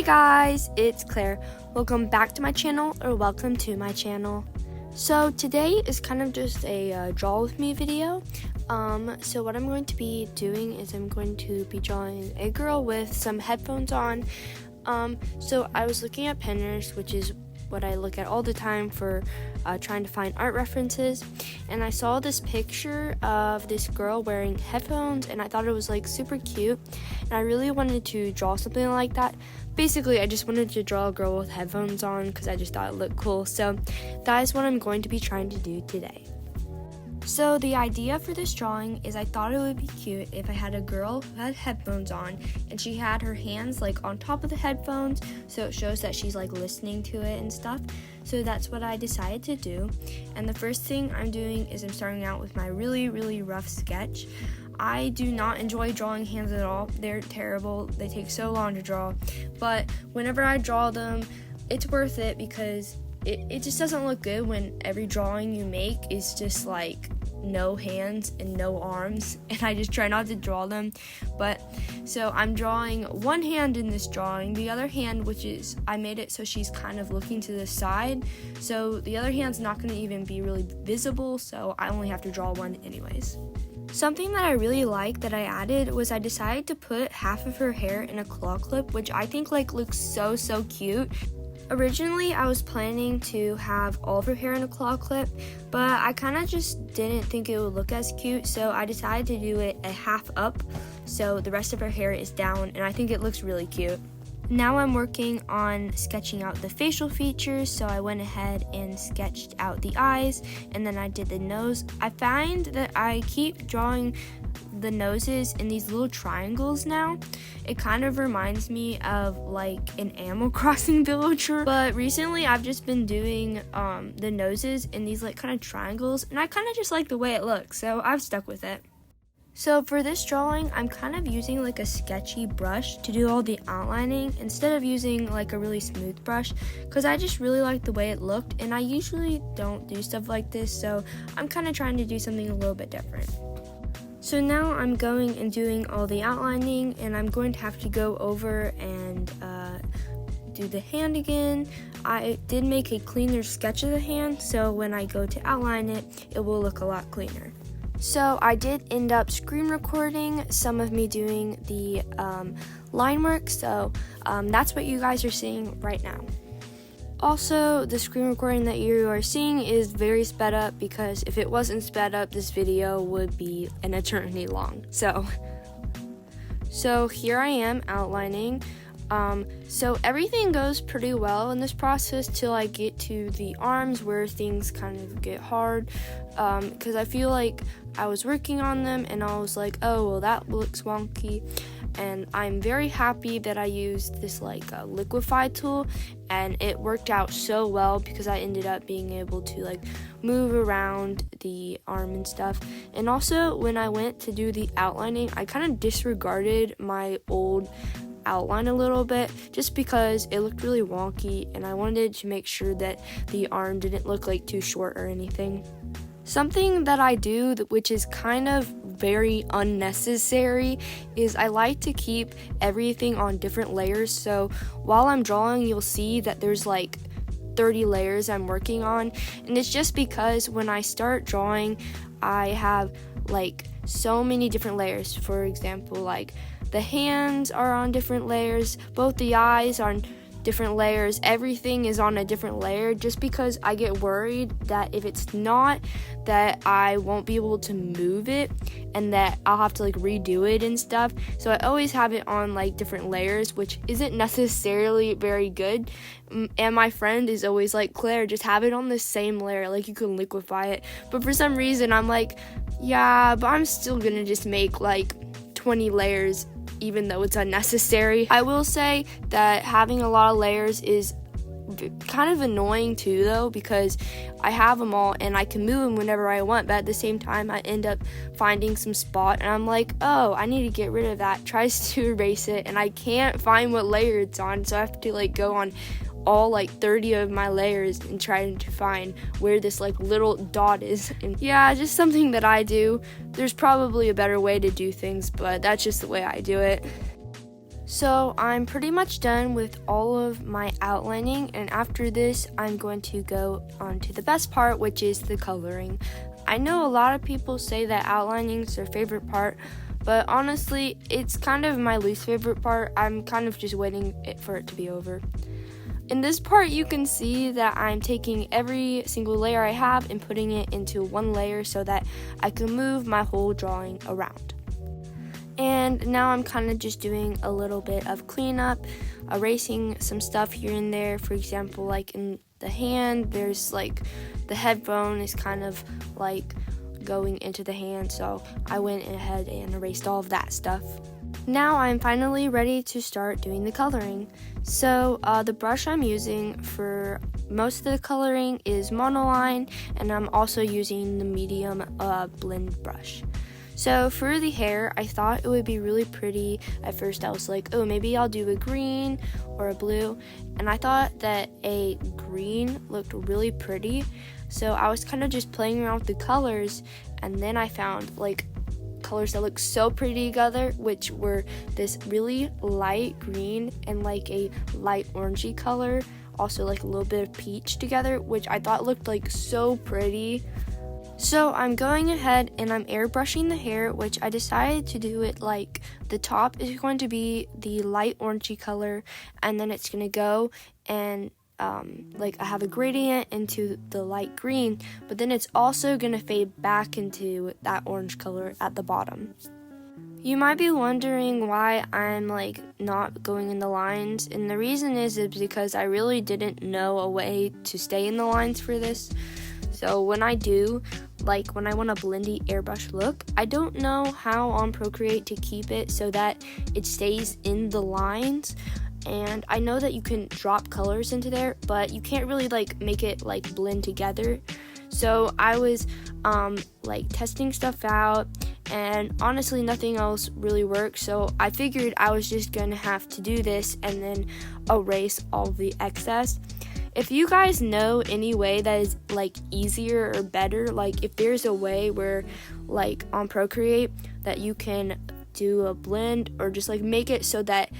Hey guys, it's Claire. Welcome back to my channel, or welcome to my channel. So today is kind of just a draw with me video. So what I'm going to be doing is I'm going to be drawing a girl with some headphones on. So I was looking at Pinterest, which is what I look at all the time for trying to find art references, and I saw this picture of this girl wearing headphones, and I thought it was like super cute, and I really wanted to draw something like that. Basically, I just wanted to draw a girl with headphones on because I just thought it looked cool. So that is what I'm going to be trying to do today. So the idea for this drawing is I thought it would be cute if I had a girl who had headphones on and she had her hands like on top of the headphones, so it shows that she's like listening to it and stuff. So that's what I decided to do. And the first thing I'm doing is I'm starting out with my really rough sketch. I do not enjoy drawing hands at all. They're terrible. They take so long to draw. But whenever I draw them, it's worth it because it just doesn't look good when every drawing you make is just like no hands and no arms, and I just try not to draw them. But so I'm drawing one hand in this drawing, the other hand, which is I made it so she's kind of looking to the side, so the other hand's not going to even be really visible, so I only have to draw one anyways. Something that I really like that I added was I decided to put half of her hair in a claw clip, which I think like looks so cute. Originally, I was planning to have all of her hair in a claw clip, but I kind of just didn't think it would look as cute, so I decided to do it a half up, so the rest of her hair is down, and I think it looks really cute. Now I'm working on sketching out the facial features, so I went ahead and sketched out the eyes, and then I did the nose. I find that I keep drawing the noses in these little triangles now. It kind of reminds me of like an Animal Crossing villager, but recently I've just been doing the noses in these like kind of triangles, and I kind of just like the way it looks, so I've stuck with it. So for this drawing, I'm kind of using like a sketchy brush to do all the outlining instead of using like a really smooth brush, because I just really like the way it looked, and I usually don't do stuff like this, so I'm kind of trying to do something a little bit different. So now I'm going and doing all the outlining, and I'm going to have to go over and do the hand again. I did make a cleaner sketch of the hand, so when I go to outline it, it will look a lot cleaner. So I did end up screen recording some of me doing the line work, so that's what you guys are seeing right now. Also, the screen recording that you are seeing is very sped up, because if it wasn't sped up, this video would be an eternity long. So here I am outlining. So everything goes pretty well in this process till I get to the arms where things kind of get hard, because I feel like I was working on them and I was like, oh, well, that looks wonky. And I'm very happy that I used this like liquify tool, and it worked out so well because I ended up being able to like move around the arm and stuff. And also when I went to do the outlining, I kind of disregarded my old outline a little bit just because it looked really wonky, and I wanted to make sure that the arm didn't look like too short or anything. Something that I do, which is kind of very unnecessary, is I like to keep everything on different layers. So while I'm drawing, you'll see that there's like 30 layers I'm working on, and it's just because when I start drawing, I have like so many different layers. For example, like the hands are on different layers, both the eyes are on different layers, everything is on a different layer, just because I get worried that if it's not, that I won't be able to move it and that I'll have to like redo it and stuff. So I always have it on like different layers, which isn't necessarily very good. And my friend is always like, Claire, just have it on the same layer, like you can liquify it. But for some reason I'm like, yeah, but I'm still gonna just make like 20 layers even though it's unnecessary. I will say that having a lot of layers is kind of annoying too, though, because I have them all and I can move them whenever I want, but at the same time I end up finding some spot and I'm like, oh, I need to get rid of that, tries to erase it, and I can't find what layer it's on, so I have to like go on all like 30 of my layers and trying to find where this like little dot is. And yeah, just something that I do. There's probably a better way to do things, but that's just the way I do it. So I'm pretty much done with all of my outlining, and after this I'm going to go on to the best part, which is the coloring. I know a lot of people say that outlining is their favorite part, but honestly it's kind of my least favorite part. I'm kind of just waiting for it to be over. In this part you can see that I'm taking every single layer I have and putting it into one layer so that I can move my whole drawing around. And now I'm kind of just doing a little bit of cleanup, erasing some stuff here and there. For example, like in the hand, there's like the headphone is kind of like going into the hand, so I went ahead and erased all of that stuff. Now I'm finally ready to start doing the coloring. So the brush I'm using for most of the coloring is monoline, and I'm also using the medium blend brush. So for the hair, I thought it would be really pretty. At first I was like, oh, maybe I'll do a green or a blue. And I thought that a green looked really pretty. So I was kind of just playing around with the colors. And then I found like colors that look so pretty together, which were this really light green and like a light orangey color. Also like a little bit of peach together, which I thought looked like so pretty. So I'm going ahead and I'm airbrushing the hair, which I decided to do it like the top is going to be the light orangey color, and then it's going to go and like I have a gradient into the light green, but then it's also going to fade back into that orange color at the bottom. You might be wondering why I'm like not going in the lines, and the reason is because I really didn't know a way to stay in the lines for this. So when I do, like when I want a blendy airbrush look, I don't know how on Procreate to keep it so that it stays in the lines. And I know that you can drop colors into there, but you can't really like make it like blend together. So I was like testing stuff out, and honestly nothing else really worked. So I figured I was just gonna have to do this and then erase all the excess. If you guys know any way that is like easier or better, like if there's a way where like on Procreate that you can do a blend or just like make it so that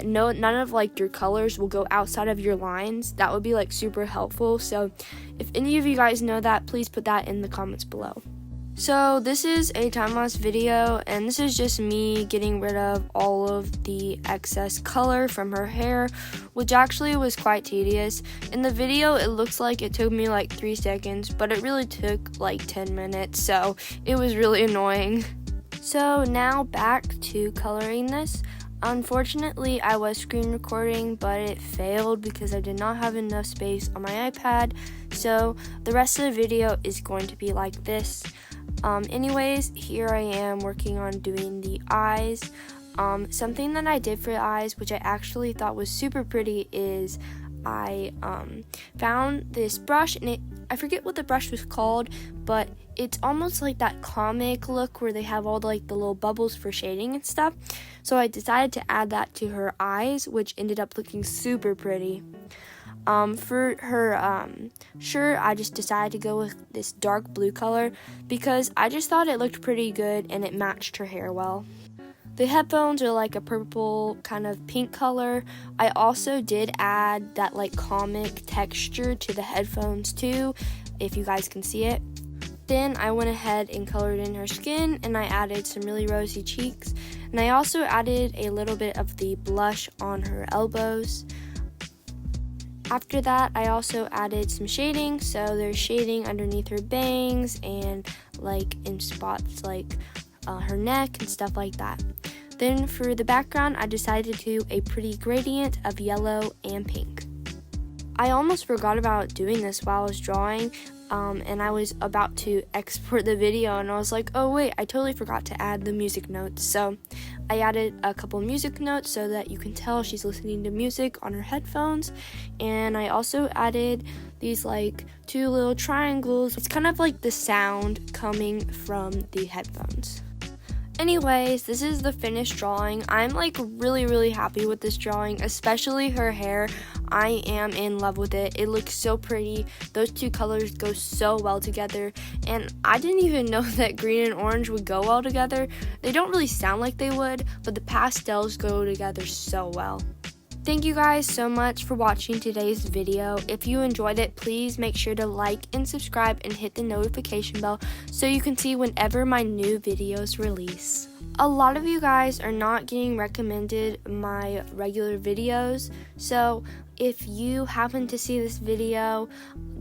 none of like your colors will go outside of your lines, that would be like super helpful. So if any of you guys know that, please put that in the comments below. So this is a time-lapse video, and this is just me getting rid of all of the excess color from her hair, which actually was quite tedious. In the video, it looks like it took me like 3 seconds, but it really took like 10 minutes, so it was really annoying. So now back to coloring this. Unfortunately, I was screen recording, but it failed because I did not have enough space on my iPad, so the rest of the video is going to be like this. Anyways, here I am working on doing the eyes. Something that I did for the eyes, which I actually thought was super pretty, is I found this brush, and I forget what the brush was called, but it's almost like that comic look where they have all the little bubbles for shading and stuff. So I decided to add that to her eyes, which ended up looking super pretty. For her shirt, I just decided to go with this dark blue color because I just thought it looked pretty good and it matched her hair well. The headphones are like a purple kind of pink color. I also did add that like comic texture to the headphones too, if you guys can see it. Then I went ahead and colored in her skin, and I added some really rosy cheeks. And I also added a little bit of the blush on her elbows. After that, I also added some shading, so there's shading underneath her bangs and like in spots like her neck and stuff like that. Then for the background, I decided to do a pretty gradient of yellow and pink. I almost forgot about doing this while I was drawing, and I was about to export the video, and I was like, oh wait, I totally forgot to add the music notes. So I added a couple music notes so that you can tell she's listening to music on her headphones, and I also added these like 2 little triangles. It's kind of like the sound coming from the headphones. Anyways, this is the finished drawing. I'm like really happy with this drawing, especially her hair. I am in love with it. It looks so pretty. Those two colors go so well together, and I didn't even know that green and orange would go well together. They don't really sound like they would, but the pastels go together so well. Thank you guys so much for watching today's video. If you enjoyed it, please make sure to like and subscribe and hit the notification bell so you can see whenever my new videos release. A lot of you guys are not getting recommended my regular videos, so if you happen to see this video,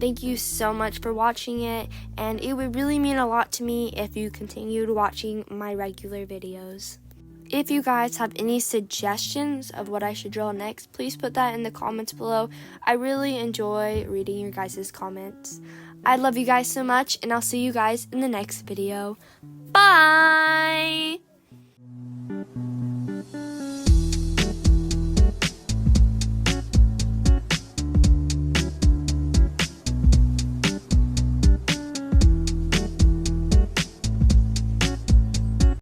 thank you so much for watching it, and it would really mean a lot to me if you continued watching my regular videos. If you guys have any suggestions of what I should draw next, please put that in the comments below. I really enjoy reading your guys' comments. I love you guys so much, and I'll see you guys in the next video. Bye!